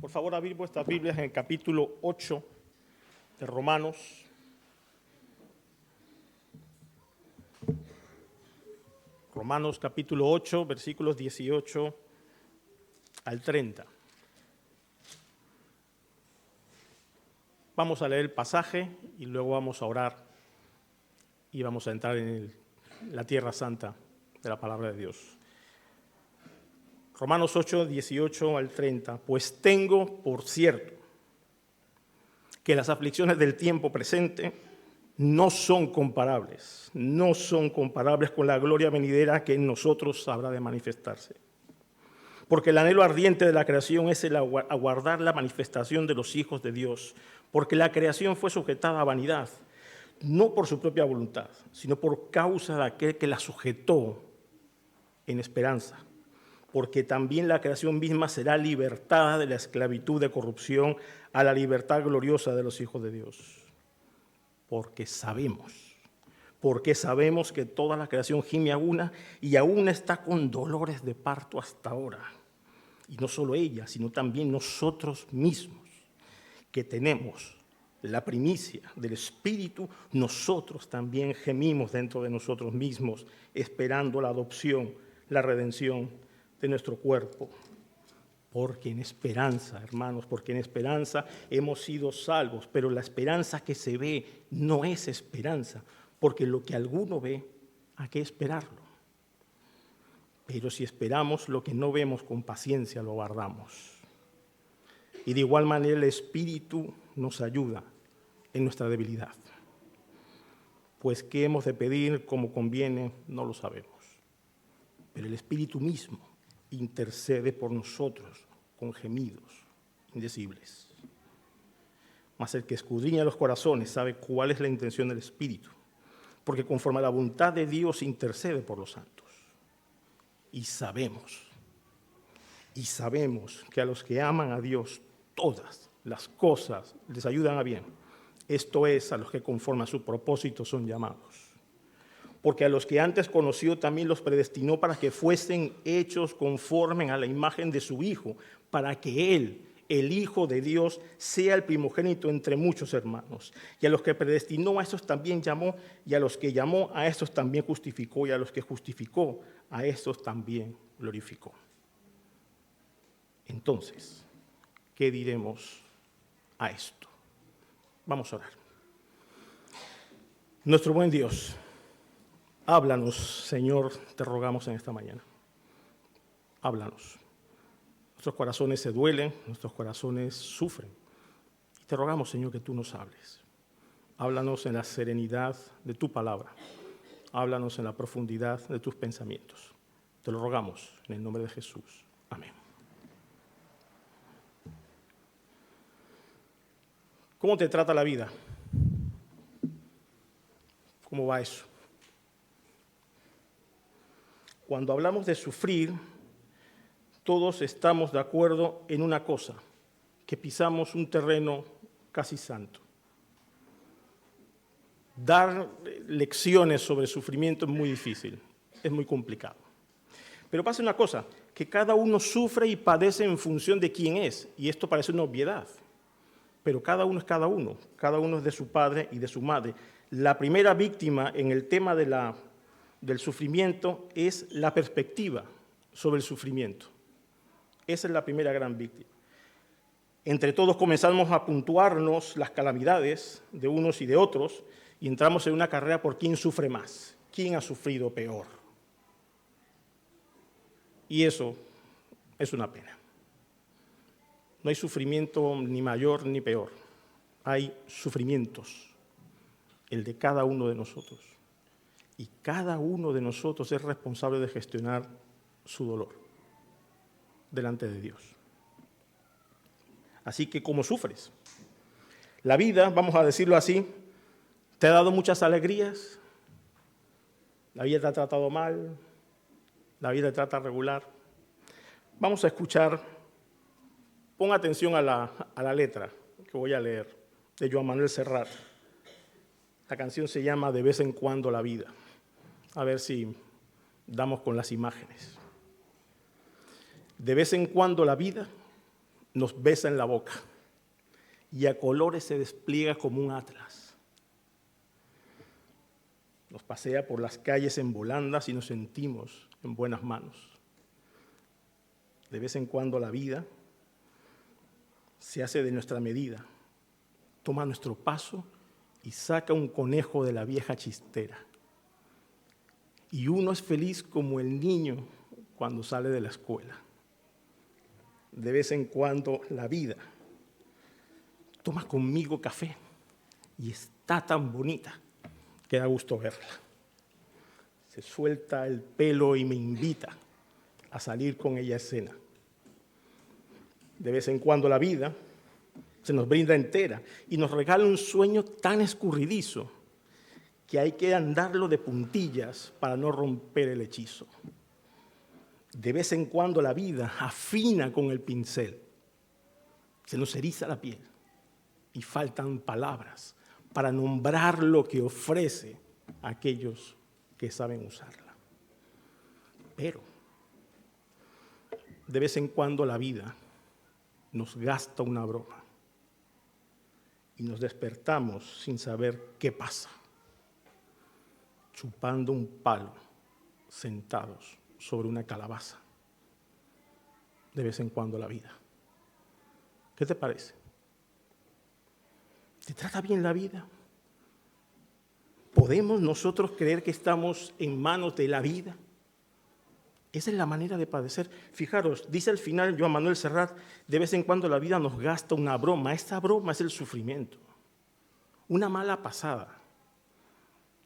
Por favor, abrir vuestras Biblias en el capítulo 8 de Romanos. Romanos capítulo 8, versículos 18 al 30. Vamos a leer el pasaje y luego vamos a orar y vamos a entrar en la tierra santa de la palabra de Dios. Romanos 8, 18 al 30. Pues tengo por cierto que las aflicciones del tiempo presente no son comparables con la gloria venidera que en nosotros habrá de manifestarse. Porque el anhelo ardiente de la creación es el aguardar la manifestación de los hijos de Dios, porque la creación fue sujetada a vanidad, no por su propia voluntad, sino por causa de aquel que la sujetó en esperanza. Porque también la creación misma será libertada de la esclavitud de corrupción a la libertad gloriosa de los hijos de Dios. Porque sabemos que toda la creación gime a una y aún está con dolores de parto hasta ahora. Y no solo ella, sino también nosotros mismos, que tenemos la primicia del Espíritu, nosotros también gemimos dentro de nosotros mismos, esperando la adopción, la redención de nuestro cuerpo. Porque en esperanza, hermanos, porque en esperanza hemos sido salvos, pero la esperanza que se ve no es esperanza, porque lo que alguno ve, hay que esperarlo. Pero si esperamos lo que no vemos, con paciencia lo guardamos. Y de igual manera el Espíritu nos ayuda en nuestra debilidad. Pues qué hemos de pedir como conviene, no lo sabemos. Pero el Espíritu mismo intercede por nosotros con gemidos indecibles. Mas el que escudriña los corazones sabe cuál es la intención del Espíritu, porque conforme a la voluntad de Dios intercede por los santos. Y sabemos que a los que aman a Dios todas las cosas les ayudan a bien. Esto es, a los que conforme a su propósito son llamados. Porque a los que antes conoció también los predestinó para que fuesen hechos conforme a la imagen de su Hijo, para que Él, el Hijo de Dios, sea el primogénito entre muchos hermanos. Y a los que predestinó, a estos también llamó, y a los que llamó, a estos también justificó, y a los que justificó, a estos también glorificó. Entonces, ¿qué diremos a esto? Vamos a orar. Nuestro buen Dios, háblanos, Señor, te rogamos en esta mañana. Háblanos. Nuestros corazones se duelen, nuestros corazones sufren. Y te rogamos, Señor, que tú nos hables. Háblanos en la serenidad de tu palabra. Háblanos en la profundidad de tus pensamientos. Te lo rogamos en el nombre de Jesús. Amén. ¿Cómo te trata la vida? ¿Cómo va eso? Cuando hablamos de sufrir, todos estamos de acuerdo en una cosa, que pisamos un terreno casi santo. Dar lecciones sobre sufrimiento es muy difícil, es muy complicado. Pero pasa una cosa, que cada uno sufre y padece en función de quién es, y esto parece una obviedad. Pero cada uno es de su padre y de su madre. La primera víctima en el tema del sufrimiento es la perspectiva sobre el sufrimiento. Esa es la primera gran víctima. Entre todos comenzamos a puntuarnos las calamidades de unos y de otros y entramos en una carrera por quién sufre más, quién ha sufrido peor. Y eso es una pena. No hay sufrimiento ni mayor ni peor. Hay sufrimientos, el de cada uno de nosotros. Y cada uno de nosotros es responsable de gestionar su dolor delante de Dios. Así que, ¿cómo sufres? La vida, vamos a decirlo así, te ha dado muchas alegrías, la vida te ha tratado mal, la vida te trata regular. Vamos a escuchar, pon atención a la letra que voy a leer, de Joan Manuel Serrat. La canción se llama De vez en cuando la vida. A ver si damos con las imágenes. De vez en cuando la vida nos besa en la boca y a colores se despliega como un atlas. Nos pasea por las calles en volandas y nos sentimos en buenas manos. De vez en cuando la vida se hace de nuestra medida, toma nuestro paso y saca un conejo de la vieja chistera. Y uno es feliz como el niño cuando sale de la escuela. De vez en cuando la vida toma conmigo café y está tan bonita que da gusto verla. Se suelta el pelo y me invita a salir con ella a escena. De vez en cuando la vida se nos brinda entera y nos regala un sueño tan escurridizo que hay que andarlo de puntillas para no romper el hechizo. De vez en cuando la vida afina con el pincel. Se nos eriza la piel y faltan palabras para nombrar lo que ofrece a aquellos que saben usarla. Pero de vez en cuando la vida nos gasta una broma y nos despertamos sin saber qué pasa, chupando un palo, sentados sobre una calabaza. De vez en cuando la vida. ¿Qué te parece? ¿Te trata bien la vida? ¿Podemos nosotros creer que estamos en manos de la vida? Esa es la manera de padecer. Fijaros, dice al final Joan Manuel Serrat, de vez en cuando la vida nos gasta una broma. Esta broma es el sufrimiento. Una mala pasada.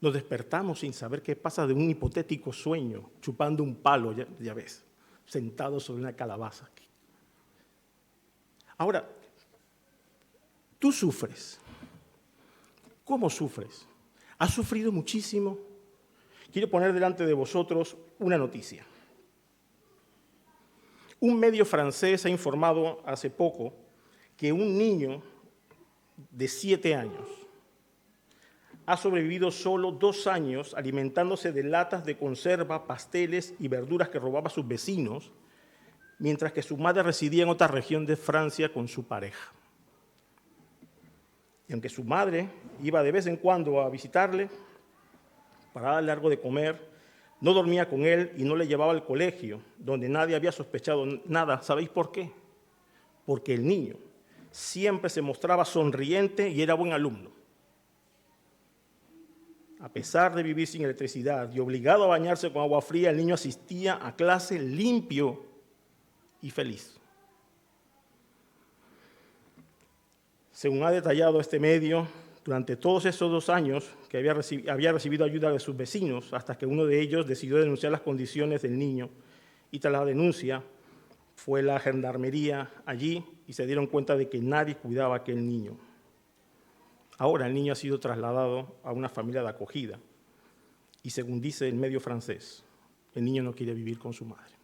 Nos despertamos sin saber qué pasa de un hipotético sueño, chupando un palo, ya ves, sentado sobre una calabaza. Ahora, tú sufres. ¿Cómo sufres? ¿Has sufrido muchísimo? Quiero poner delante de vosotros una noticia. Un medio francés ha informado hace poco que un niño de 7 años ha sobrevivido solo 2 años alimentándose de latas de conserva, pasteles y verduras que robaba a sus vecinos, mientras que su madre residía en otra región de Francia con su pareja. Y aunque su madre iba de vez en cuando a visitarle para darle algo de comer, no dormía con él y no le llevaba al colegio, donde nadie había sospechado nada. ¿Sabéis por qué? Porque el niño siempre se mostraba sonriente y era buen alumno. A pesar de vivir sin electricidad y obligado a bañarse con agua fría, el niño asistía a clase limpio y feliz. Según ha detallado este medio, durante todos esos 2 años que había recibido ayuda de sus vecinos, hasta que uno de ellos decidió denunciar las condiciones del niño, y tras la denuncia fue la gendarmería allí y se dieron cuenta de que nadie cuidaba a aquel niño. Ahora el niño ha sido trasladado a una familia de acogida y, según dice el medio francés, el niño no quiere vivir con su madre.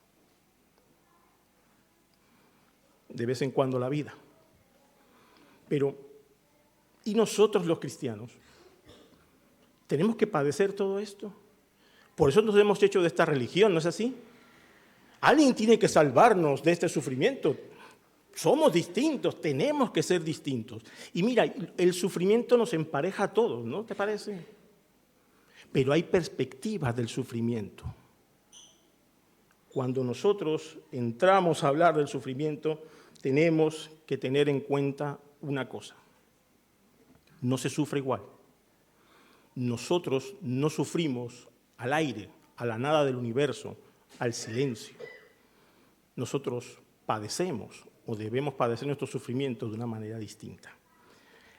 De vez en cuando la vida. Pero, ¿y nosotros los cristianos? ¿Tenemos que padecer todo esto? Por eso nos hemos hecho de esta religión, ¿no es así? Alguien tiene que salvarnos de este sufrimiento. Somos distintos, tenemos que ser distintos. Y mira, el sufrimiento nos empareja a todos, ¿no te parece? Pero hay perspectivas del sufrimiento. Cuando nosotros entramos a hablar del sufrimiento, tenemos que tener en cuenta una cosa. No se sufre igual. Nosotros no sufrimos al aire, a la nada del universo, al silencio. Nosotros padecemos o debemos padecer nuestros sufrimientos de una manera distinta.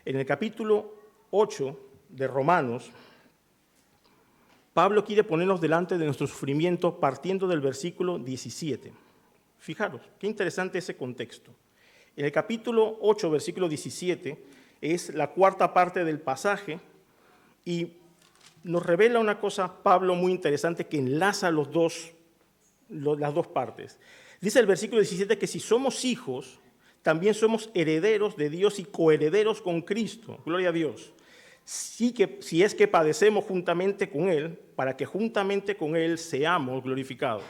En el capítulo 8 de Romanos, Pablo quiere ponernos delante de nuestro sufrimiento partiendo del versículo 17. Fijaros, qué interesante ese contexto. En el capítulo 8, versículo 17, es la cuarta parte del pasaje y nos revela una cosa, Pablo, muy interesante que enlaza las dos partes. Dice el versículo 17 que si somos hijos, también somos herederos de Dios y coherederos con Cristo. Gloria a Dios. Si es que padecemos juntamente con Él, para que juntamente con Él seamos glorificados.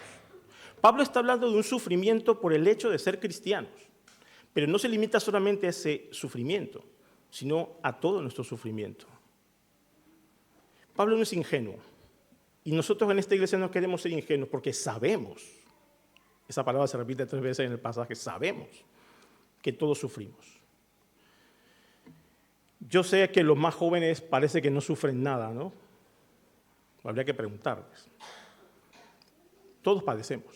Pablo está hablando de un sufrimiento por el hecho de ser cristianos, Pero no se limita solamente a ese sufrimiento, sino a todo nuestro sufrimiento. Pablo no es ingenuo. Y nosotros en esta iglesia no queremos ser ingenuos porque sabemos, esa palabra se repite 3 veces en el pasaje, sabemos que todos sufrimos. Yo sé que los más jóvenes parece que no sufren nada, ¿no? Habría que preguntarles. Todos padecemos.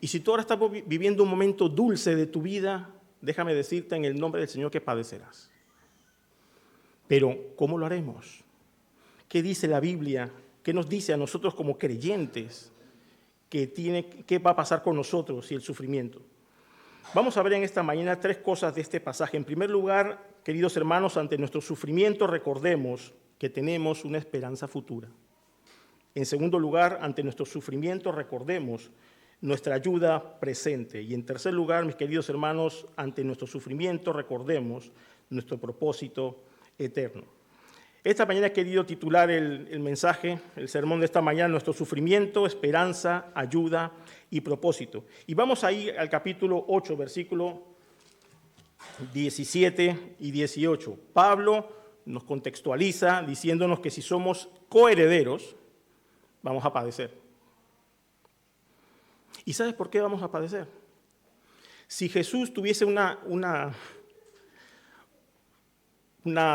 Y si tú ahora estás viviendo un momento dulce de tu vida, déjame decirte en el nombre del Señor que padecerás. Pero, ¿cómo lo haremos? ¿Qué dice la Biblia? ¿Qué nos dice a nosotros como creyentes? ¿Qué va a pasar con nosotros y el sufrimiento? Vamos a ver en esta mañana 3 cosas de este pasaje. En primer lugar, queridos hermanos, ante nuestro sufrimiento recordemos que tenemos una esperanza futura. En segundo lugar, ante nuestro sufrimiento recordemos nuestra ayuda presente. Y en tercer lugar, mis queridos hermanos, ante nuestro sufrimiento recordemos nuestro propósito eterno. Esta mañana he querido titular el mensaje, el sermón de esta mañana, nuestro sufrimiento, esperanza, ayuda y propósito. Y vamos a ir al capítulo 8, versículo 17 y 18. Pablo nos contextualiza diciéndonos que si somos coherederos, vamos a padecer. ¿Y sabes por qué vamos a padecer? Si Jesús tuviese una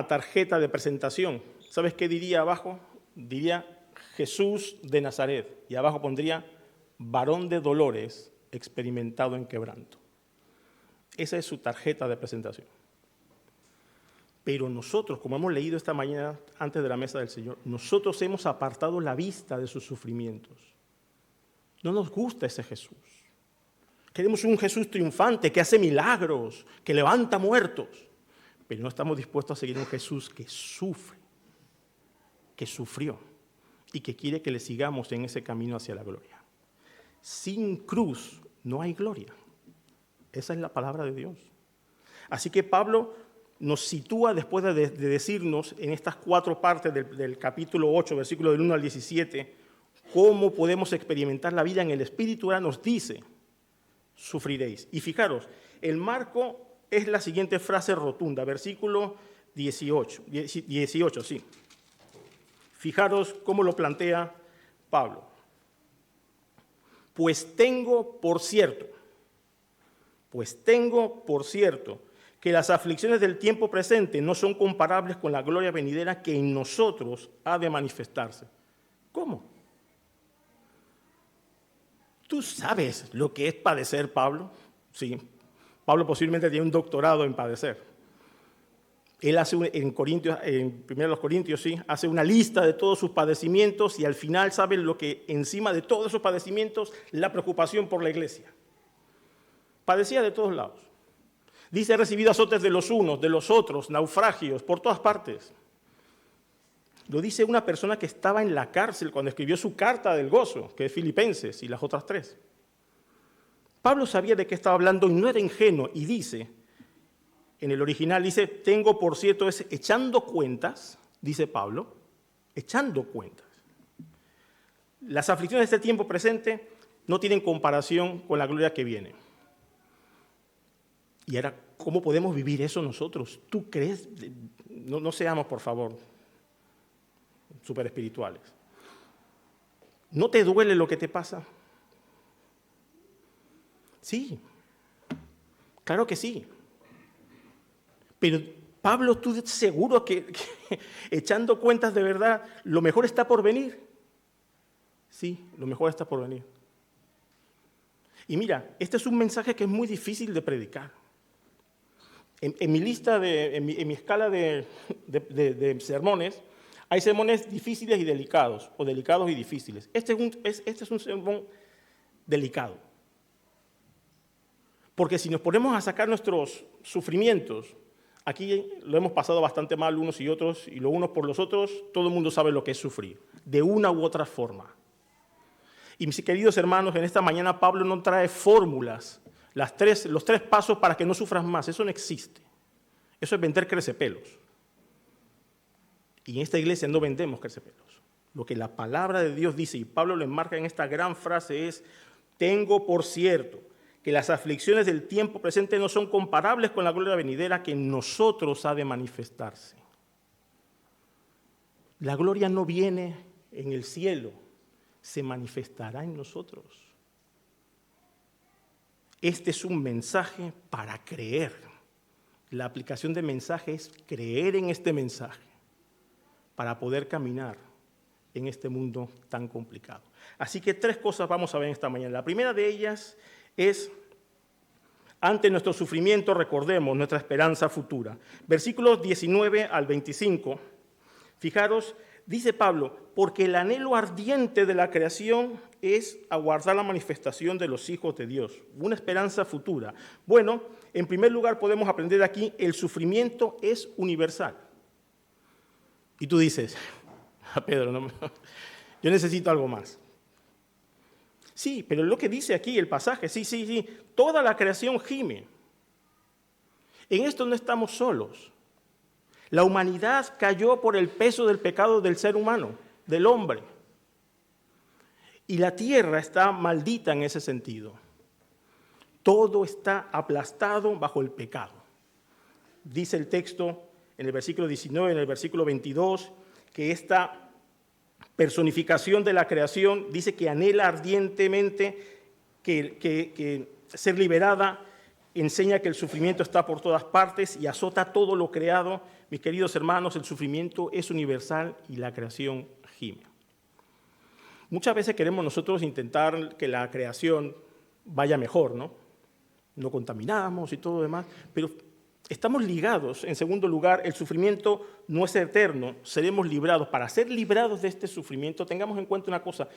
tarjeta de presentación, ¿sabes qué diría abajo? Diría Jesús de Nazaret y abajo pondría varón de dolores, experimentado en quebranto. Esa es su tarjeta de presentación. Pero nosotros, como hemos leído esta mañana antes de la mesa del Señor, nosotros hemos apartado la vista de sus sufrimientos. No nos gusta ese Jesús. Queremos un Jesús triunfante que hace milagros, que levanta muertos. Pero no estamos dispuestos a seguir un Jesús que sufre, que sufrió y que quiere que le sigamos en ese camino hacia la gloria. Sin cruz no hay gloria. Esa es la palabra de Dios. Así que Pablo nos sitúa después de decirnos en estas 4 partes del capítulo 8, versículos del 1 al 17, cómo podemos experimentar la vida en el Espíritu. Ahora nos dice, sufriréis. Y fijaros, el marco es la siguiente frase rotunda, versículo 18, sí. Fijaros cómo lo plantea Pablo. Pues tengo por cierto, que las aflicciones del tiempo presente no son comparables con la gloria venidera que en nosotros ha de manifestarse. ¿Cómo? ¿Tú sabes lo que es padecer, Pablo? Sí. Pablo posiblemente tiene un doctorado en padecer. Él hace en 1 Corintios, sí, hace una lista de todos sus padecimientos y al final sabe lo que encima de todos esos padecimientos, la preocupación por la iglesia. Padecía de todos lados. Dice, he recibido azotes de los unos, de los otros, naufragios, por todas partes. Lo dice una persona que estaba en la cárcel cuando escribió su carta del gozo, que es Filipenses y las otras 3. Pablo sabía de qué estaba hablando y no era ingenuo, y dice, en el original dice, tengo por cierto, es echando cuentas, dice Pablo, echando cuentas. Las aflicciones de este tiempo presente no tienen comparación con la gloria que viene. Y ahora, ¿cómo podemos vivir eso nosotros? ¿Tú crees? No seamos, por favor, súper espirituales. ¿No te duele lo que te pasa? Sí, claro que sí. Pero Pablo, ¿tú seguro que echando cuentas de verdad, lo mejor está por venir? Sí, lo mejor está por venir. Y mira, este es un mensaje que es muy difícil de predicar. En mi lista, en mi escala de sermones, hay sermones difíciles y delicados, o delicados y difíciles. Este es un sermón delicado. Porque si nos ponemos a sacar nuestros sufrimientos, aquí lo hemos pasado bastante mal unos y otros, y los unos por los otros, todo el mundo sabe lo que es sufrir, de una u otra forma. Y mis queridos hermanos, en esta mañana Pablo no trae fórmulas, los 3 pasos para que no sufras más, eso no existe. Eso es vender crecepelos. Y en esta iglesia no vendemos crecepelos. Lo que la palabra de Dios dice, y Pablo lo enmarca en esta gran frase, es, tengo por cierto que las aflicciones del tiempo presente no son comparables con la gloria venidera que en nosotros ha de manifestarse. La gloria no viene en el cielo, se manifestará en nosotros. Este es un mensaje para creer. La aplicación de mensaje es creer en este mensaje para poder caminar en este mundo tan complicado. Así que 3 cosas vamos a ver esta mañana. La primera de ellas es, ante nuestro sufrimiento, recordemos nuestra esperanza futura. Versículos 19 al 25, fijaros, dice Pablo, porque el anhelo ardiente de la creación es aguardar la manifestación de los hijos de Dios, una esperanza futura. Bueno, en primer lugar podemos aprender aquí, el sufrimiento es universal. Y tú dices, Pedro, no, yo necesito algo más. Sí, pero lo que dice aquí el pasaje, sí, toda la creación gime. En esto no estamos solos. La humanidad cayó por el peso del pecado del ser humano, del hombre. Y la tierra está maldita en ese sentido. Todo está aplastado bajo el pecado. Dice el texto en el versículo 19, en el versículo 22, que esta personificación de la creación dice que anhela ardientemente que ser liberada, enseña que el sufrimiento está por todas partes y azota todo lo creado. Mis queridos hermanos, el sufrimiento es universal y la creación gime. Muchas veces queremos nosotros intentar que la creación vaya mejor, ¿no? No contaminamos y todo lo demás, pero estamos ligados. En segundo lugar, el sufrimiento no es eterno, seremos librados. Para ser librados de este sufrimiento, tengamos en cuenta una cosa,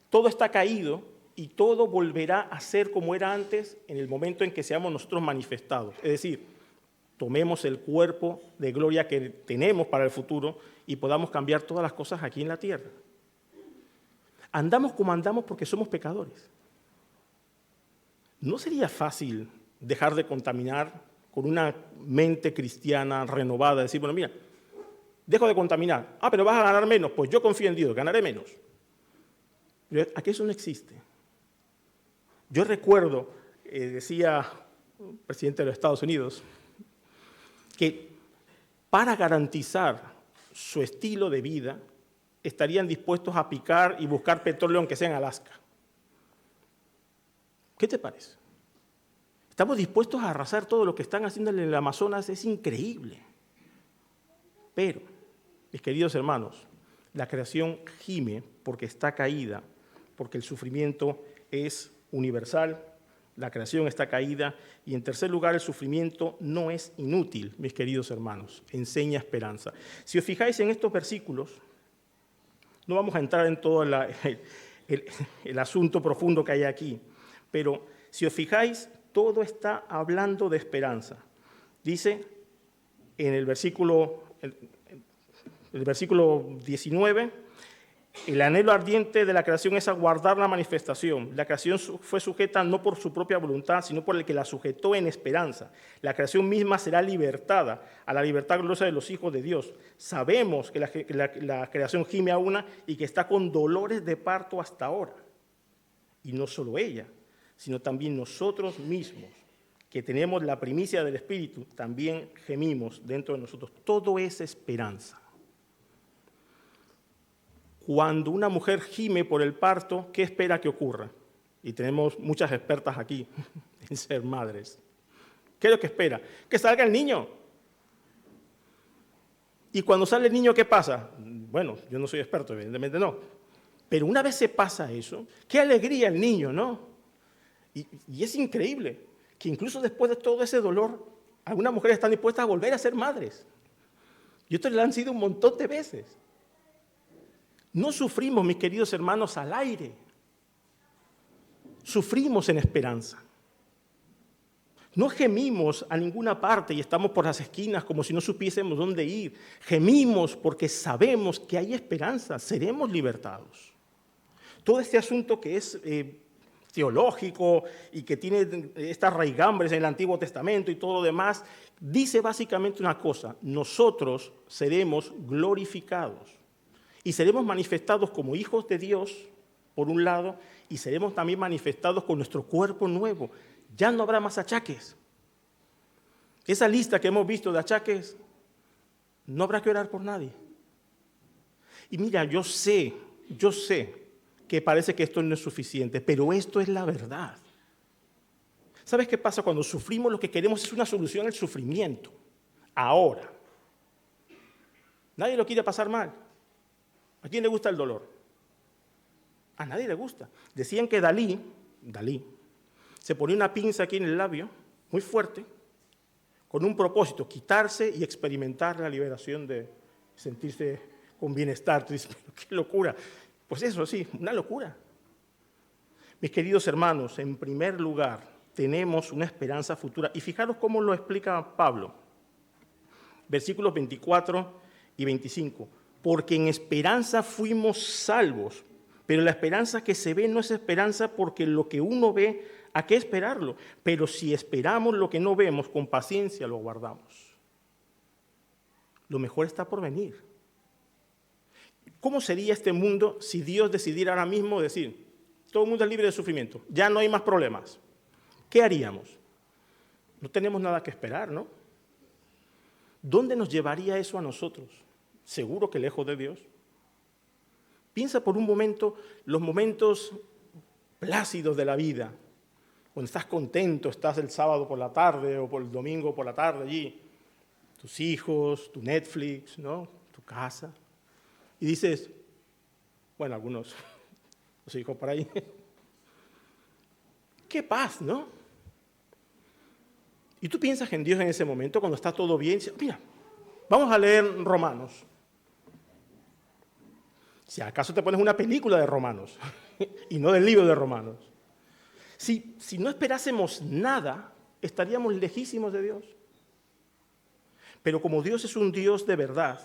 todo está caído y todo volverá a ser como era antes en el momento en que seamos nosotros manifestados. Es decir, tomemos el cuerpo de gloria que tenemos para el futuro y podamos cambiar todas las cosas aquí en la tierra. Andamos como andamos porque somos pecadores. ¿No sería fácil dejar de contaminar con una mente cristiana renovada? Decir, bueno, mira, dejo de contaminar. Ah, pero vas a ganar menos. Pues yo confío en Dios, ganaré menos. Pero aquí eso no existe. Yo recuerdo, decía el presidente de los Estados Unidos, que para garantizar su estilo de vida, estarían dispuestos a picar y buscar petróleo aunque sea en Alaska. ¿Qué te parece? Estamos dispuestos a arrasar todo lo que están haciendo en el Amazonas, es increíble. Pero, mis queridos hermanos, la creación gime porque está caída, porque el sufrimiento es universal, la creación está caída, y en tercer lugar, el sufrimiento no es inútil, mis queridos hermanos, enseña esperanza. Si os fijáis en estos versículos, no vamos a entrar en todo el asunto profundo que hay aquí, pero si os fijáis, todo está hablando de esperanza. Dice en el versículo 19, el anhelo ardiente de la creación es aguardar la manifestación. La creación fue sujeta no por su propia voluntad, sino por el que la sujetó en esperanza. La creación misma será libertada a la libertad gloriosa de los hijos de Dios. Sabemos que la creación gime a una y que está con dolores de parto hasta ahora. Y no solo ella, sino también nosotros mismos, que tenemos la primicia del Espíritu, también gemimos dentro de nosotros. Todo es esperanza. Cuando una mujer gime por el parto, ¿qué espera que ocurra? Y tenemos muchas expertas aquí en ser madres. ¿Qué es lo que espera? Que salga el niño. Y cuando sale el niño, ¿qué pasa? Bueno, yo no soy experto, evidentemente no. Pero una vez se pasa eso, qué alegría el niño, ¿no? Y es increíble que incluso después de todo ese dolor, algunas mujeres están dispuestas a volver a ser madres. Y esto le han sido un montón de veces. No sufrimos, mis queridos hermanos, al aire. Sufrimos en esperanza. No gemimos a ninguna parte y estamos por las esquinas como si no supiésemos dónde ir. Gemimos porque sabemos que hay esperanza, seremos libertados. Todo este asunto que es teológico y que tiene estas raigambres en el Antiguo Testamento y todo lo demás, dice básicamente una cosa: nosotros seremos glorificados. Y seremos manifestados como hijos de Dios, por un lado, y seremos también manifestados con nuestro cuerpo nuevo, Ya no habrá más achaques. Esa lista que hemos visto de achaques, no habrá que orar por nadie. Y mira, yo sé que parece que esto no es suficiente, pero esto es la verdad. ¿Sabes qué pasa? Cuando sufrimos, lo que queremos es una solución al sufrimiento. Ahora. Nadie lo quiere pasar mal. ¿A quién le gusta el dolor? A nadie le gusta. Decían que Dalí, se ponía una pinza aquí en el labio, muy fuerte, con un propósito, quitarse y experimentar la liberación de sentirse con bienestar. Tú dices, pero qué locura. Pues eso sí, una locura. Mis queridos hermanos, en primer lugar, tenemos una esperanza futura. Y fijaros cómo lo explica Pablo. Versículos 24 y 25. Porque en esperanza fuimos salvos, pero la esperanza que se ve no es esperanza porque lo que uno ve, ¿a qué esperarlo? Pero si esperamos lo que no vemos, con paciencia lo guardamos. Lo mejor está por venir. ¿Cómo sería este mundo si Dios decidiera ahora mismo decir, todo el mundo es libre de sufrimiento, ya no hay más problemas? ¿Qué haríamos? No tenemos nada que esperar, ¿no? ¿Dónde nos llevaría eso a nosotros? Seguro que lejos de Dios. Piensa por un momento los momentos plácidos de la vida, cuando estás contento, estás el sábado por la tarde o por el domingo por la tarde allí, tus hijos, tu Netflix, ¿no? Tu casa, y dices, bueno, algunos, los hijos por ahí, qué paz, ¿no? Y tú piensas en Dios en ese momento, cuando está todo bien, y dices, mira, vamos a leer Romanos. Si acaso te pones una película de Romanos y no del libro de Romanos. Si no esperásemos nada, estaríamos lejísimos de Dios. Pero como Dios es un Dios de verdad,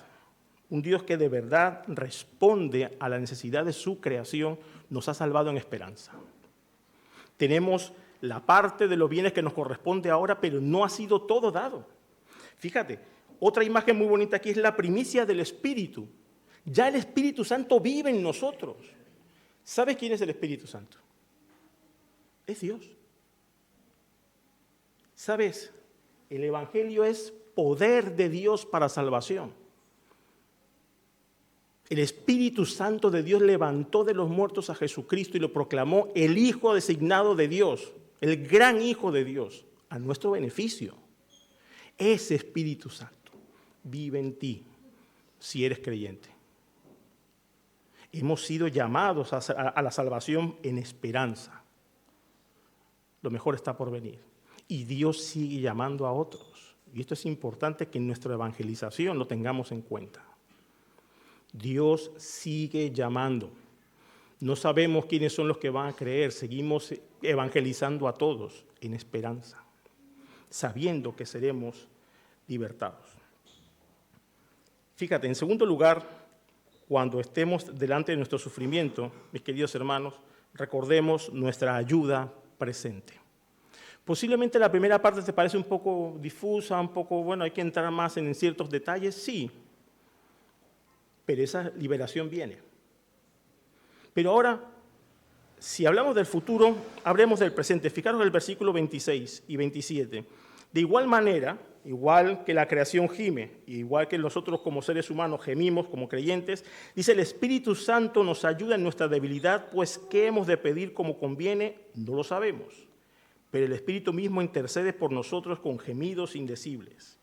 un Dios que de verdad responde a la necesidad de su creación, nos ha salvado en esperanza. Tenemos la parte de los bienes que nos corresponde ahora, pero no ha sido todo dado. Fíjate, otra imagen muy bonita aquí es la primicia del Espíritu. Ya el Espíritu Santo vive en nosotros. ¿Sabes quién es el Espíritu Santo? Es Dios. ¿Sabes? El Evangelio es poder de Dios para salvación. El Espíritu Santo de Dios levantó de los muertos a Jesucristo y lo proclamó el Hijo designado de Dios, el gran Hijo de Dios, a nuestro beneficio. Ese Espíritu Santo vive en ti si eres creyente. Hemos sido llamados a la salvación en esperanza. Lo mejor está por venir. Y Dios sigue llamando a otros. Y esto es importante que en nuestra evangelización lo tengamos en cuenta. Dios sigue llamando. No sabemos quiénes son los que van a creer. Seguimos evangelizando a todos en esperanza, sabiendo que seremos libertados. Fíjate, en segundo lugar, cuando estemos delante de nuestro sufrimiento, mis queridos hermanos, recordemos nuestra ayuda presente. Posiblemente la primera parte te parece un poco difusa, un poco, bueno, hay que entrar más en ciertos detalles, sí, pero esa liberación viene. Pero ahora, si hablamos del futuro, hablemos del presente. Fijaros el versículo 26 y 27. De igual manera, igual que la creación gime, igual que nosotros como seres humanos gemimos como creyentes, dice el Espíritu Santo nos ayuda en nuestra debilidad, pues ¿qué hemos de pedir como conviene? No lo sabemos. Pero el Espíritu mismo intercede por nosotros con gemidos indecibles.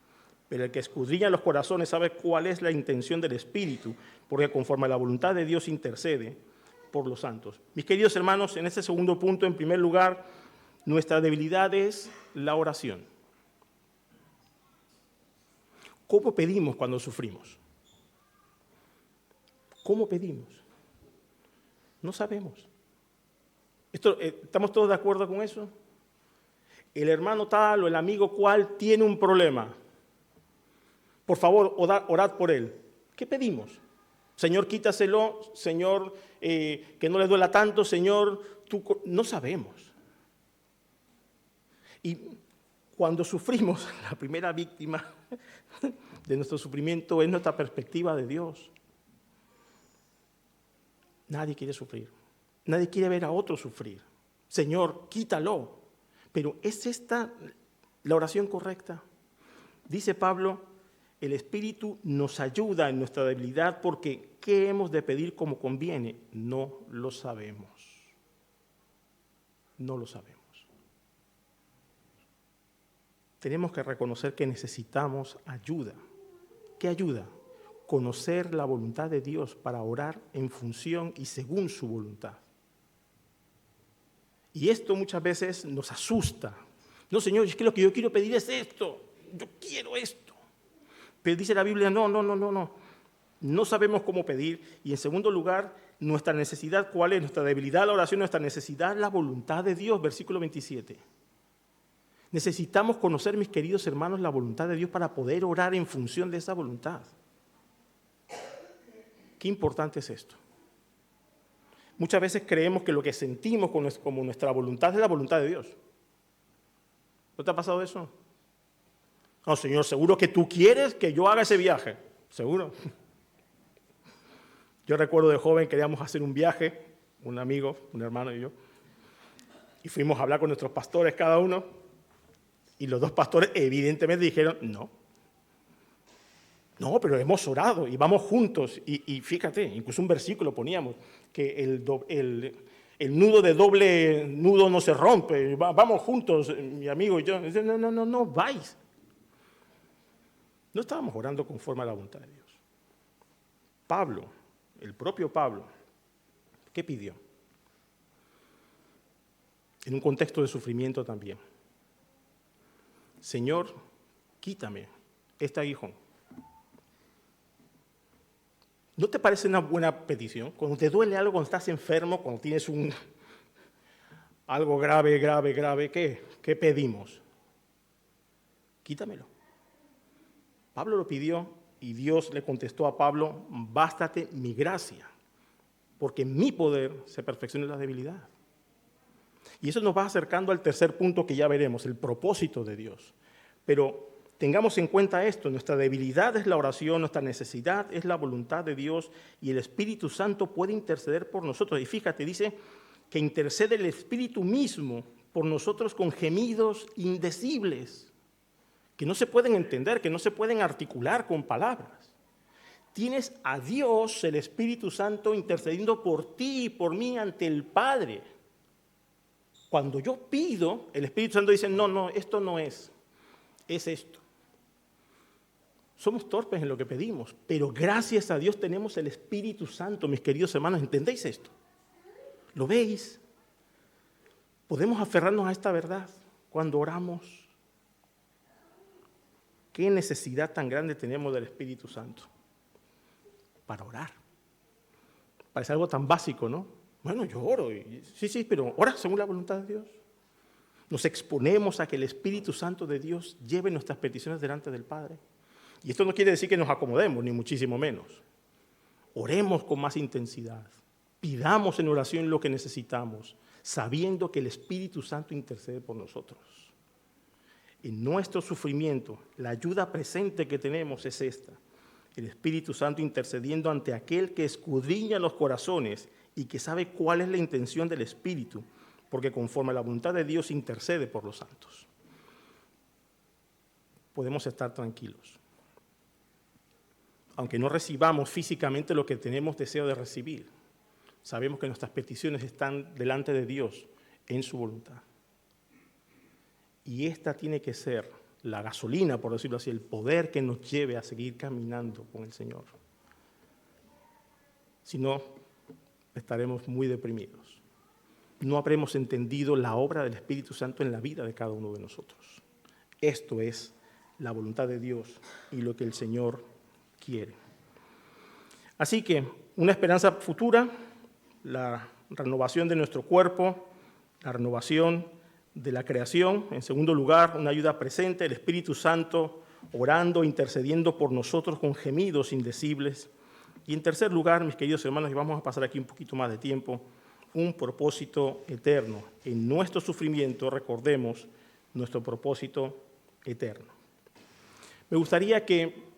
Pero el que escudriña los corazones sabe cuál es la intención del Espíritu, porque conforme a la voluntad de Dios intercede por los santos. Mis queridos hermanos, en este segundo punto, en primer lugar, nuestra debilidad es la oración. ¿Cómo pedimos cuando sufrimos? ¿Cómo pedimos? No sabemos. ¿Estamos todos de acuerdo con eso? El hermano tal o el amigo cual tiene un problema. Por favor, orad por él. ¿Qué pedimos? Señor, quítaselo. Señor, que no le duela tanto. Señor, tú... No sabemos. Y cuando sufrimos, la primera víctima de nuestro sufrimiento es nuestra perspectiva de Dios. Nadie quiere sufrir. Nadie quiere ver a otro sufrir. Señor, quítalo. Pero ¿es esta la oración correcta? Dice Pablo, el Espíritu nos ayuda en nuestra debilidad porque ¿qué hemos de pedir como conviene? No lo sabemos. No lo sabemos. Tenemos que reconocer que necesitamos ayuda. ¿Qué ayuda? Conocer la voluntad de Dios para orar en función y según su voluntad. Y esto muchas veces nos asusta. No, Señor, es que lo que yo quiero pedir es esto. Yo quiero esto. Pero dice la Biblia, no. No sabemos cómo pedir. Y en segundo lugar, nuestra necesidad, ¿cuál es? Nuestra debilidad, la oración, nuestra necesidad, la voluntad de Dios. Versículo 27. Necesitamos conocer, mis queridos hermanos, la voluntad de Dios para poder orar en función de esa voluntad. Qué importante es esto. Muchas veces creemos que lo que sentimos como nuestra voluntad es la voluntad de Dios. ¿No te ha pasado eso? No, Señor, seguro que tú quieres que yo haga ese viaje. ¿Seguro? Yo recuerdo de joven queríamos hacer un viaje, un amigo, un hermano y yo, y fuimos a hablar con nuestros pastores cada uno, y los dos pastores evidentemente dijeron, no, pero hemos orado y vamos juntos. Y fíjate, incluso un versículo poníamos, que el nudo de doble nudo no se rompe, vamos juntos, mi amigo y yo. No vais. No estábamos orando conforme a la voluntad de Dios. Pablo, el propio Pablo, ¿qué pidió? En un contexto de sufrimiento también. Señor, quítame este aguijón. ¿No te parece una buena petición? Cuando te duele algo, cuando estás enfermo, cuando tienes algo grave, ¿qué pedimos? Quítamelo. Pablo lo pidió y Dios le contestó a Pablo, bástate mi gracia, porque mi poder se perfecciona en la debilidad. Y eso nos va acercando al tercer punto que ya veremos, el propósito de Dios. Pero tengamos en cuenta esto, nuestra debilidad es la oración, nuestra necesidad es la voluntad de Dios y el Espíritu Santo puede interceder por nosotros. Y fíjate, dice que intercede el Espíritu mismo por nosotros con gemidos indecibles, que no se pueden entender, que no se pueden articular con palabras. Tienes a Dios, el Espíritu Santo, intercediendo por ti y por mí ante el Padre. Cuando yo pido, el Espíritu Santo dice, no, esto no es esto. Somos torpes en lo que pedimos, pero gracias a Dios tenemos el Espíritu Santo, mis queridos hermanos. ¿Entendéis esto? ¿Lo veis? Podemos aferrarnos a esta verdad cuando oramos. ¿Qué necesidad tan grande tenemos del Espíritu Santo? Para orar. Parece algo tan básico, ¿no? Bueno, yo oro. Sí, pero ora según la voluntad de Dios. Nos exponemos a que el Espíritu Santo de Dios lleve nuestras peticiones delante del Padre. Y esto no quiere decir que nos acomodemos, ni muchísimo menos. Oremos con más intensidad. Pidamos en oración lo que necesitamos, sabiendo que el Espíritu Santo intercede por nosotros. En nuestro sufrimiento, la ayuda presente que tenemos es esta. El Espíritu Santo intercediendo ante aquel que escudriña los corazones y que sabe cuál es la intención del Espíritu, porque conforme a la voluntad de Dios intercede por los santos. Podemos estar tranquilos. Aunque no recibamos físicamente lo que tenemos deseo de recibir, sabemos que nuestras peticiones están delante de Dios en su voluntad. Y esta tiene que ser la gasolina, por decirlo así, el poder que nos lleve a seguir caminando con el Señor. Si no, estaremos muy deprimidos. No habremos entendido la obra del Espíritu Santo en la vida de cada uno de nosotros. Esto es la voluntad de Dios y lo que el Señor quiere. Así que una esperanza futura, la renovación de nuestro cuerpo, la renovación de la creación. En segundo lugar, una ayuda presente, el Espíritu Santo orando, intercediendo por nosotros con gemidos indecibles. Y en tercer lugar, mis queridos hermanos, y vamos a pasar aquí un poquito más de tiempo, un propósito eterno. En nuestro sufrimiento recordemos nuestro propósito eterno. Me gustaría que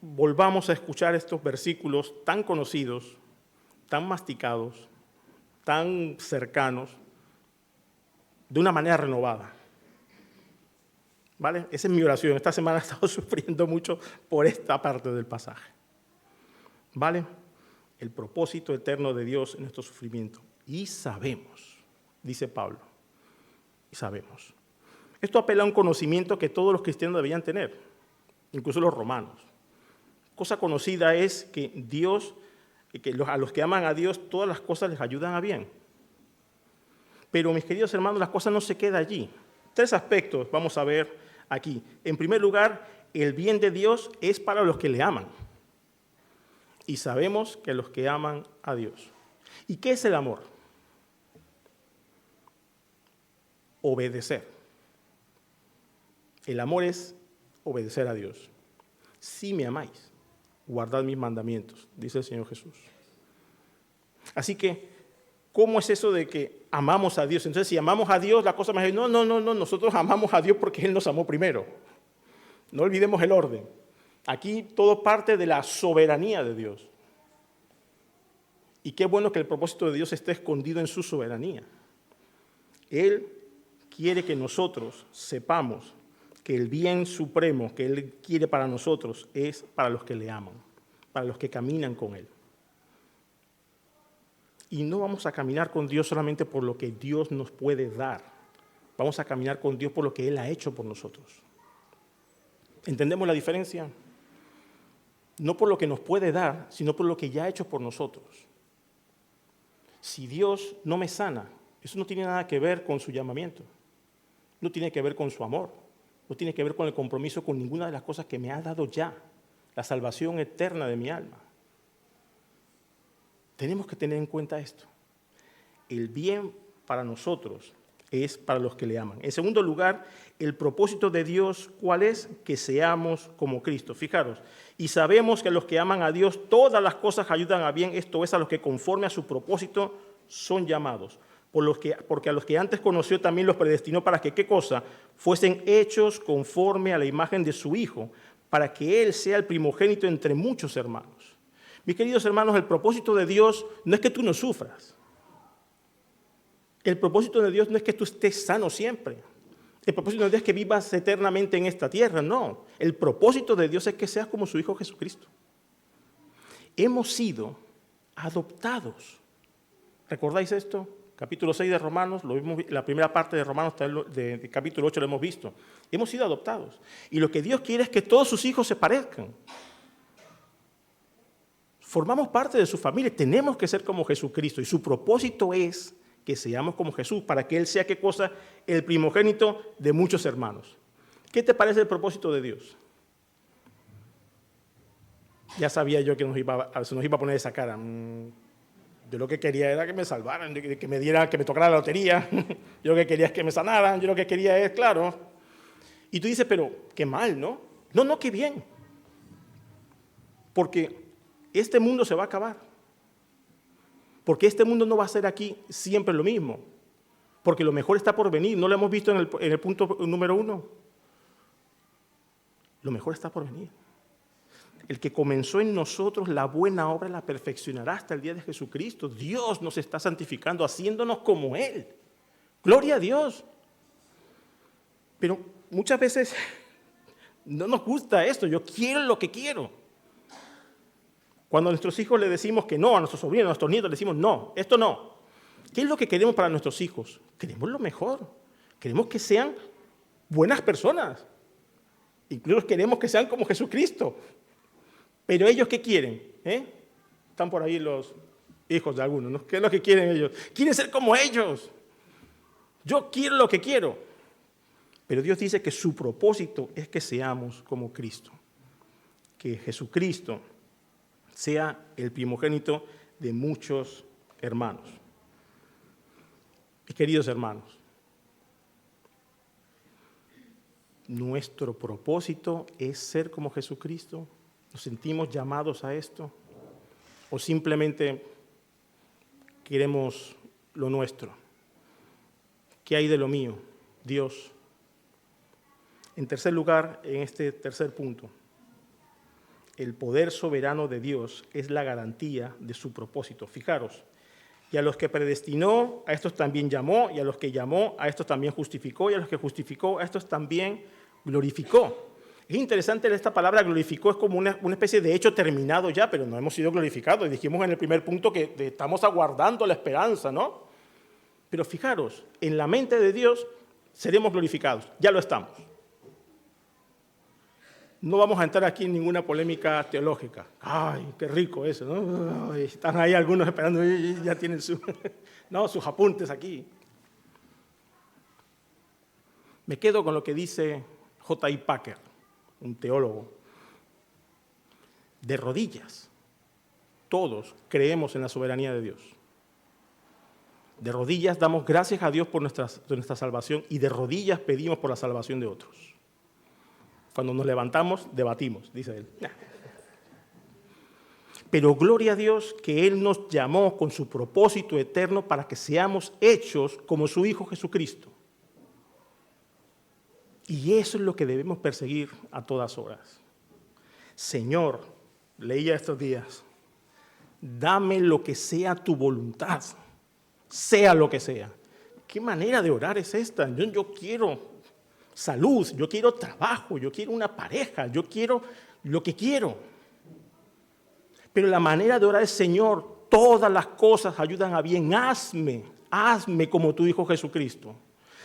volvamos a escuchar estos versículos tan conocidos, tan masticados, tan cercanos, de una manera renovada. ¿Vale? Esa es mi oración. Esta semana he estado sufriendo mucho por esta parte del pasaje. ¿Vale? El propósito eterno de Dios en nuestro sufrimiento. Y sabemos, dice Pablo, y sabemos. Esto apela a un conocimiento que todos los cristianos deberían tener, incluso los romanos. Cosa conocida es que Dios, a los que aman a Dios, todas las cosas les ayudan a bien. Pero, mis queridos hermanos, las cosas no se quedan allí. 3 aspectos vamos a ver aquí. En primer lugar, el bien de Dios es para los que le aman. Y sabemos que los que aman a Dios. ¿Y qué es el amor? Obedecer. El amor es obedecer a Dios. Si me amáis, guardad mis mandamientos, dice el Señor Jesús. Así que, ¿cómo es eso de que amamos a Dios? Entonces, si amamos a Dios, la cosa más es, no, nosotros amamos a Dios porque Él nos amó primero. No olvidemos el orden. Aquí todo parte de la soberanía de Dios. Y qué bueno que el propósito de Dios esté escondido en su soberanía. Él quiere que nosotros sepamos que el bien supremo que Él quiere para nosotros es para los que le aman, para los que caminan con Él. Y no vamos a caminar con Dios solamente por lo que Dios nos puede dar. Vamos a caminar con Dios por lo que Él ha hecho por nosotros. ¿Entendemos la diferencia? No por lo que nos puede dar, sino por lo que ya ha hecho por nosotros. Si Dios no me sana, eso no tiene nada que ver con su llamamiento. No tiene que ver con su amor. No tiene que ver con el compromiso con ninguna de las cosas que me ha dado ya. La salvación eterna de mi alma. Tenemos que tener en cuenta esto. El bien para nosotros es para los que le aman. En segundo lugar, el propósito de Dios, ¿cuál es? Que seamos como Cristo. Fijaros, y sabemos que a los que aman a Dios, todas las cosas ayudan a bien, esto es, a los que conforme a su propósito son llamados. Porque a los que antes conoció también los predestinó para que, ¿qué cosa? Fuesen hechos conforme a la imagen de su Hijo, para que Él sea el primogénito entre muchos hermanos. Mis queridos hermanos, el propósito de Dios no es que tú no sufras. El propósito de Dios no es que tú estés sano siempre. El propósito de Dios es que vivas eternamente en esta tierra. No. El propósito de Dios es que seas como su Hijo Jesucristo. Hemos sido adoptados. ¿Recordáis esto? Capítulo 6 de Romanos, lo vimos, la primera parte de Romanos, de capítulo 8 lo hemos visto. Hemos sido adoptados. Y lo que Dios quiere es que todos sus hijos se parezcan. Formamos parte de su familia, tenemos que ser como Jesucristo. Y su propósito es que seamos como Jesús, para que Él sea, ¿qué cosa? El primogénito de muchos hermanos. ¿Qué te parece el propósito de Dios? Ya sabía yo que se nos iba a poner esa cara. Yo lo que quería era que me salvaran, que me tocara la lotería. Yo lo que quería es que me sanaran. Yo lo que quería es, claro. Y tú dices, pero qué mal, ¿no? No, qué bien. Porque este mundo se va a acabar. Porque este mundo no va a ser aquí siempre lo mismo. Porque lo mejor está por venir. ¿No lo hemos visto en el punto número 1? Lo mejor está por venir. El que comenzó en nosotros la buena obra la perfeccionará hasta el día de Jesucristo. Dios nos está santificando, haciéndonos como Él. Gloria a Dios. Pero muchas veces no nos gusta esto. Yo quiero lo que quiero. Cuando a nuestros hijos le decimos que no, a nuestros sobrinos, a nuestros nietos le decimos no, esto no. ¿Qué es lo que queremos para nuestros hijos? Queremos lo mejor. Queremos que sean buenas personas. Incluso queremos que sean como Jesucristo. Pero ellos, ¿qué quieren? Están por ahí los hijos de algunos, ¿no? ¿Qué es lo que quieren ellos? Quieren ser como ellos. Yo quiero lo que quiero. Pero Dios dice que su propósito es que seamos como Cristo. Que Jesucristo sea el primogénito de muchos hermanos. Mis queridos hermanos, nuestro propósito es ser como Jesucristo. ¿Nos sentimos llamados a esto? ¿O simplemente queremos lo nuestro? ¿Qué hay de lo mío? Dios. En tercer lugar, en este tercer punto, el poder soberano de Dios es la garantía de su propósito. Fijaros, Y a los que predestinó, a estos también llamó, y a los que llamó, a estos también justificó, y a los que justificó, a estos también glorificó. Es interesante, esta palabra glorificó, es como una especie de hecho terminado ya, pero no hemos sido glorificados. Y dijimos en el primer punto que estamos aguardando la esperanza, ¿no? Pero fijaros, en la mente de Dios seremos glorificados, ya lo estamos. No vamos a entrar aquí en ninguna polémica teológica. ¡Ay, qué rico eso! ¿No? Ay, están ahí algunos esperando y ya tienen sus apuntes aquí. Me quedo con lo que dice J.I. Packer, un teólogo. De rodillas, todos creemos en la soberanía de Dios. De rodillas damos gracias a Dios por nuestra salvación y de rodillas pedimos por la salvación de otros. Cuando nos levantamos, debatimos, dice él. Pero gloria a Dios que Él nos llamó con su propósito eterno para que seamos hechos como su Hijo Jesucristo. Y eso es lo que debemos perseguir a todas horas. Señor, leía estos días, dame lo que sea tu voluntad, sea lo que sea. ¿Qué manera de orar es esta? Yo quiero salud, yo quiero trabajo, yo quiero una pareja, yo quiero lo que quiero. Pero la manera de orar es, Señor, todas las cosas ayudan a bien, hazme como tu Hijo Jesucristo.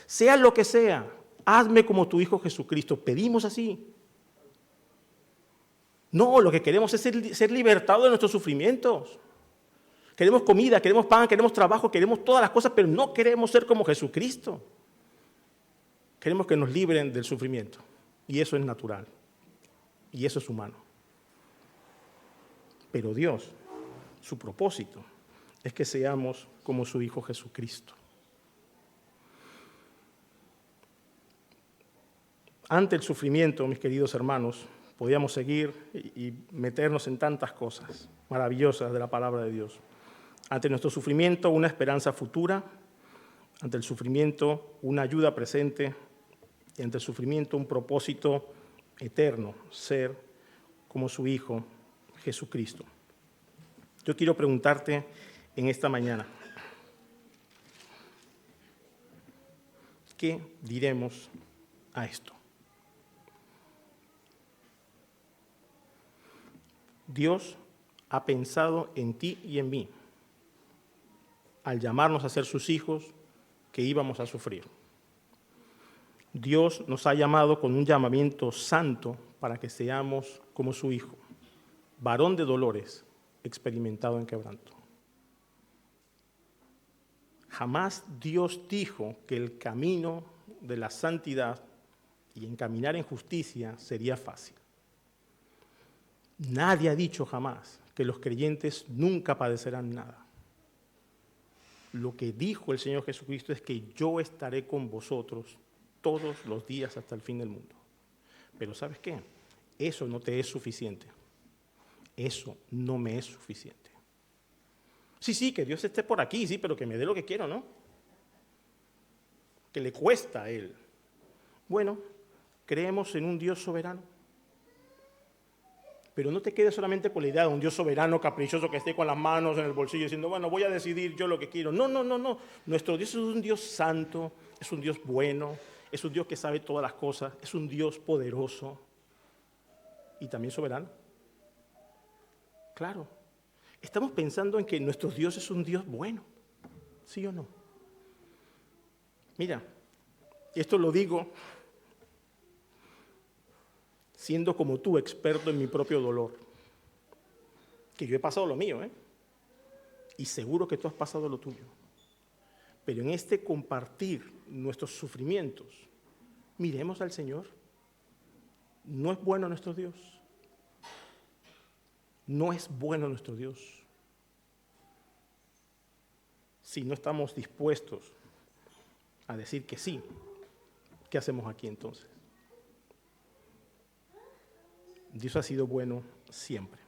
Sea lo que sea, hazme como tu Hijo Jesucristo. Pedimos así. No, lo que queremos es ser libertados de nuestros sufrimientos. Queremos comida, queremos pan, queremos trabajo, queremos todas las cosas, pero no queremos ser como Jesucristo. Queremos que nos libren del sufrimiento. Y eso es natural. Y eso es humano. Pero Dios, su propósito, es que seamos como su Hijo Jesucristo. Ante el sufrimiento, mis queridos hermanos, podíamos seguir y meternos en tantas cosas maravillosas de la palabra de Dios. Ante nuestro sufrimiento, una esperanza futura. Ante el sufrimiento, una ayuda presente. Y ante el sufrimiento, un propósito eterno, ser como su Hijo Jesucristo. Yo quiero preguntarte en esta mañana, ¿qué diremos a esto? Dios ha pensado en ti y en mí al llamarnos a ser sus hijos que íbamos a sufrir. Dios nos ha llamado con un llamamiento santo para que seamos como su Hijo, varón de dolores, experimentado en quebranto. Jamás Dios dijo que el camino de la santidad y encaminar en justicia sería fácil. Nadie ha dicho jamás que los creyentes nunca padecerán nada. Lo que dijo el Señor Jesucristo es que yo estaré con vosotros todos los días hasta el fin del mundo. Pero ¿sabes qué? Eso no te es suficiente. Eso no me es suficiente. Sí, que Dios esté por aquí, sí, pero que me dé lo que quiero, ¿no? Que le cuesta a Él. Bueno, creemos en un Dios soberano. Pero no te quedes solamente con la idea de un Dios soberano, caprichoso, que esté con las manos en el bolsillo diciendo, bueno, voy a decidir yo lo que quiero. No. Nuestro Dios es un Dios santo, es un Dios bueno, es un Dios que sabe todas las cosas, es un Dios poderoso y también soberano. Claro, estamos pensando en que nuestro Dios es un Dios bueno, ¿sí o no? Mira, esto lo digo siendo como tú experto en mi propio dolor, que yo he pasado lo mío, y seguro que tú has pasado lo tuyo. Pero en este compartir nuestros sufrimientos, miremos al Señor. ¿No es bueno nuestro Dios? No es bueno nuestro Dios. Si no estamos dispuestos a decir que sí, ¿qué hacemos aquí entonces? Dios ha sido bueno siempre.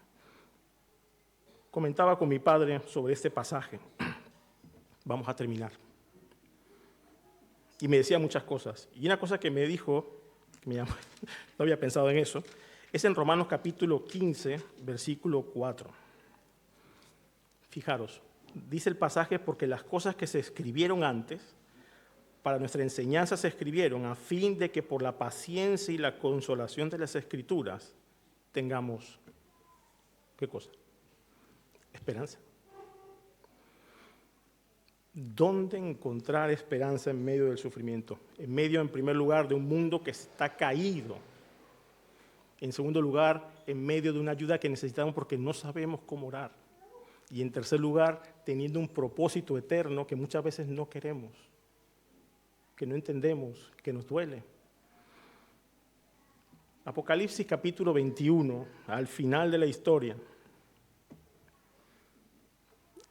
Comentaba con mi padre sobre este pasaje. Vamos a terminar. Y me decía muchas cosas. Y una cosa que me dijo, que me llamó, no había pensado en eso, es en Romanos capítulo 15, versículo 4. Fijaros, dice el pasaje, porque las cosas que se escribieron antes, para nuestra enseñanza se escribieron, a fin de que por la paciencia y la consolación de las Escrituras tengamos, ¿qué cosa? Esperanza. ¿Dónde encontrar esperanza en medio del sufrimiento? En medio, en primer lugar, de un mundo que está caído. En segundo lugar, en medio de una ayuda que necesitamos porque no sabemos cómo orar. Y en tercer lugar, teniendo un propósito eterno que muchas veces no queremos, que no entendemos, que nos duele. Apocalipsis capítulo 21, al final de la historia,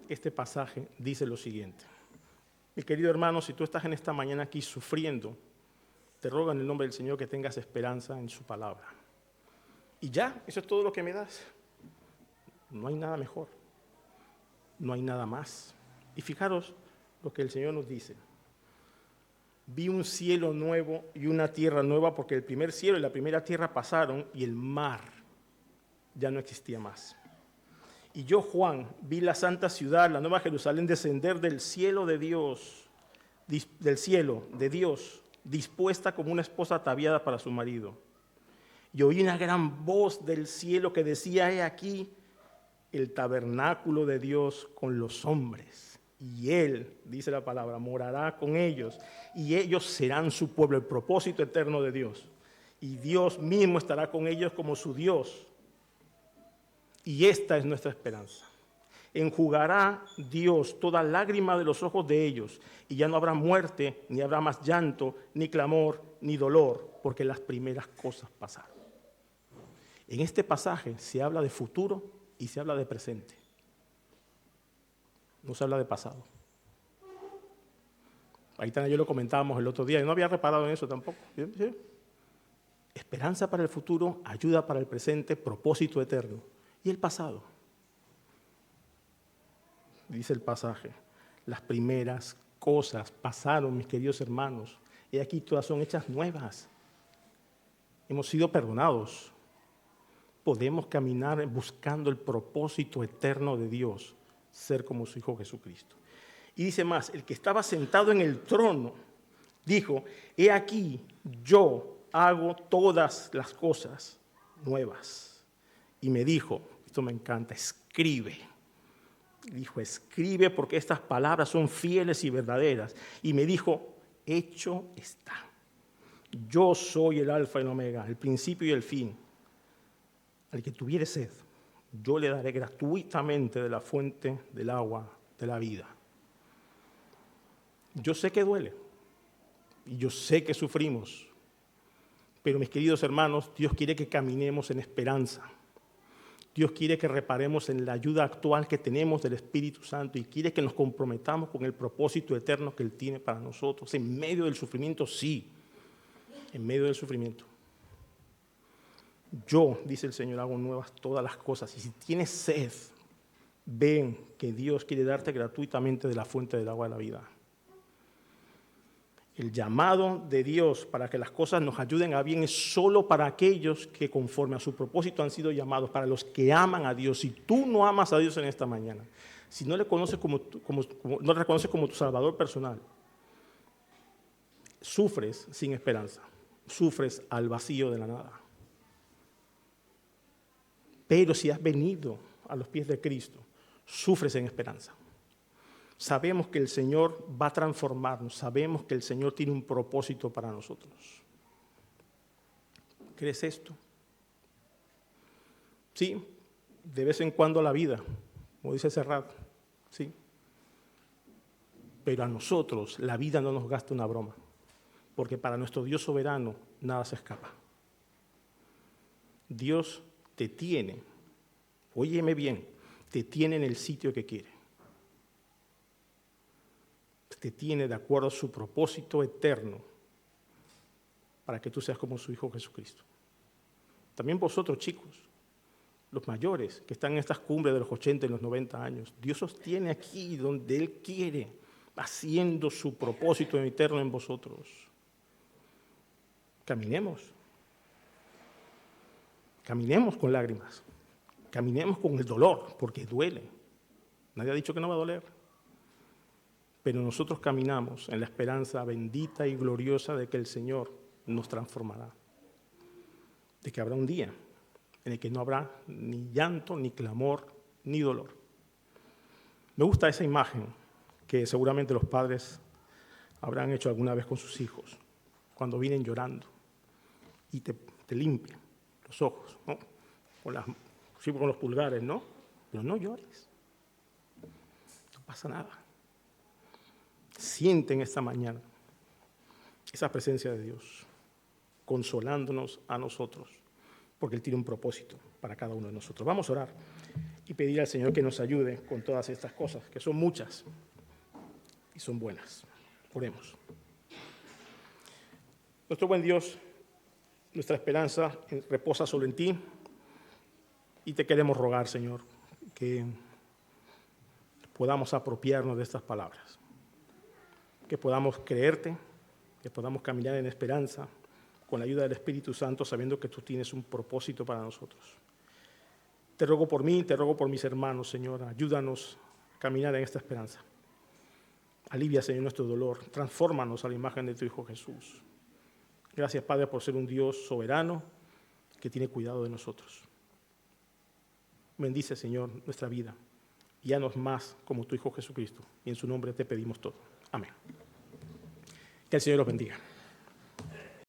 este pasaje dice lo siguiente. Mi querido hermano, si tú estás en esta mañana aquí sufriendo, te ruego en el nombre del Señor que tengas esperanza en su palabra. Y ya, eso es todo lo que me das. No hay nada mejor. No hay nada más. Y fijaros lo que el Señor nos dice. Vi un cielo nuevo y una tierra nueva, porque el primer cielo y la primera tierra pasaron y el mar ya no existía más. Y yo, Juan, vi la santa ciudad, la nueva Jerusalén, descender del cielo de Dios, dispuesta como una esposa ataviada para su marido. Y oí una gran voz del cielo que decía: he aquí el tabernáculo de Dios con los hombres. Y Él, dice la palabra, morará con ellos. Y ellos serán su pueblo, el propósito eterno de Dios. Y Dios mismo estará con ellos como su Dios. Y esta es nuestra esperanza. Enjugará Dios toda lágrima de los ojos de ellos, y ya no habrá muerte, ni habrá más llanto, ni clamor, ni dolor, porque las primeras cosas pasaron. En este pasaje se habla de futuro y se habla de presente. No se habla de pasado. Aitana y yo lo comentábamos el otro día, y no había reparado en eso tampoco. ¿Sí? Esperanza para el futuro, ayuda para el presente, propósito eterno. ¿Y el pasado? Dice el pasaje, las primeras cosas pasaron, mis queridos hermanos, y aquí todas son hechas nuevas. Hemos sido perdonados. Podemos caminar buscando el propósito eterno de Dios, ser como su Hijo Jesucristo. Y dice más, el que estaba sentado en el trono dijo: he aquí, yo hago todas las cosas nuevas. Y me dijo, esto me encanta, escribe. Dijo, escribe, porque estas palabras son fieles y verdaderas. Y me dijo, hecho está. Yo soy el alfa y el omega, el principio y el fin. Al que tuviere sed, yo le daré gratuitamente de la fuente del agua de la vida. Yo sé que duele y yo sé que sufrimos, pero mis queridos hermanos, Dios quiere que caminemos en esperanza. Dios quiere que reparemos en la ayuda actual que tenemos del Espíritu Santo y quiere que nos comprometamos con el propósito eterno que Él tiene para nosotros. En medio del sufrimiento, sí, en medio del sufrimiento. Yo, dice el Señor, hago nuevas todas las cosas. Y si tienes sed, ven que Dios quiere darte gratuitamente de la fuente del agua de la vida. El llamado de Dios para que las cosas nos ayuden a bien es solo para aquellos que conforme a su propósito han sido llamados, para los que aman a Dios. Si tú no amas a Dios en esta mañana, si no le conoces no le reconoces como tu Salvador personal, sufres sin esperanza, sufres al vacío de la nada. Pero si has venido a los pies de Cristo, sufres en esperanza. Sabemos que el Señor va a transformarnos, sabemos que el Señor tiene un propósito para nosotros. ¿Crees esto? Sí, de vez en cuando la vida, como dice Serrat, sí. Pero a nosotros la vida no nos gasta una broma, porque para nuestro Dios soberano nada se escapa. Dios te tiene, óyeme bien, te tiene en el sitio que quiere. Te tiene de acuerdo a su propósito eterno para que tú seas como su Hijo Jesucristo. También vosotros, chicos, los mayores que están en estas cumbres de los 80 y los 90 años, Dios os tiene aquí donde Él quiere, haciendo su propósito eterno en vosotros. Caminemos. Caminemos con lágrimas. Caminemos con el dolor, porque duele. Nadie ha dicho que no va a doler. Pero nosotros caminamos en la esperanza bendita y gloriosa de que el Señor nos transformará. De que habrá un día en el que no habrá ni llanto, ni clamor, ni dolor. Me gusta esa imagen que seguramente los padres habrán hecho alguna vez con sus hijos, cuando vienen llorando y te limpian los ojos, ¿no? Sí, con los pulgares, ¿no? Pero no llores, no pasa nada. Sienten esta mañana esa presencia de Dios, consolándonos a nosotros, porque Él tiene un propósito para cada uno de nosotros. Vamos a orar y pedir al Señor que nos ayude con todas estas cosas, que son muchas y son buenas. Oremos. Nuestro buen Dios, nuestra esperanza reposa solo en ti y te queremos rogar, Señor, que podamos apropiarnos de estas palabras, que podamos creerte, que podamos caminar en esperanza con la ayuda del Espíritu Santo, sabiendo que tú tienes un propósito para nosotros. Te ruego por mí, te ruego por mis hermanos, Señor, ayúdanos a caminar en esta esperanza. Alivia, Señor, nuestro dolor, transfórmanos a la imagen de tu Hijo Jesús. Gracias, Padre, por ser un Dios soberano que tiene cuidado de nosotros. Bendice, Señor, nuestra vida y haznos más como tu Hijo Jesucristo. Y en su nombre te pedimos todo. Amén. Que el Señor los bendiga.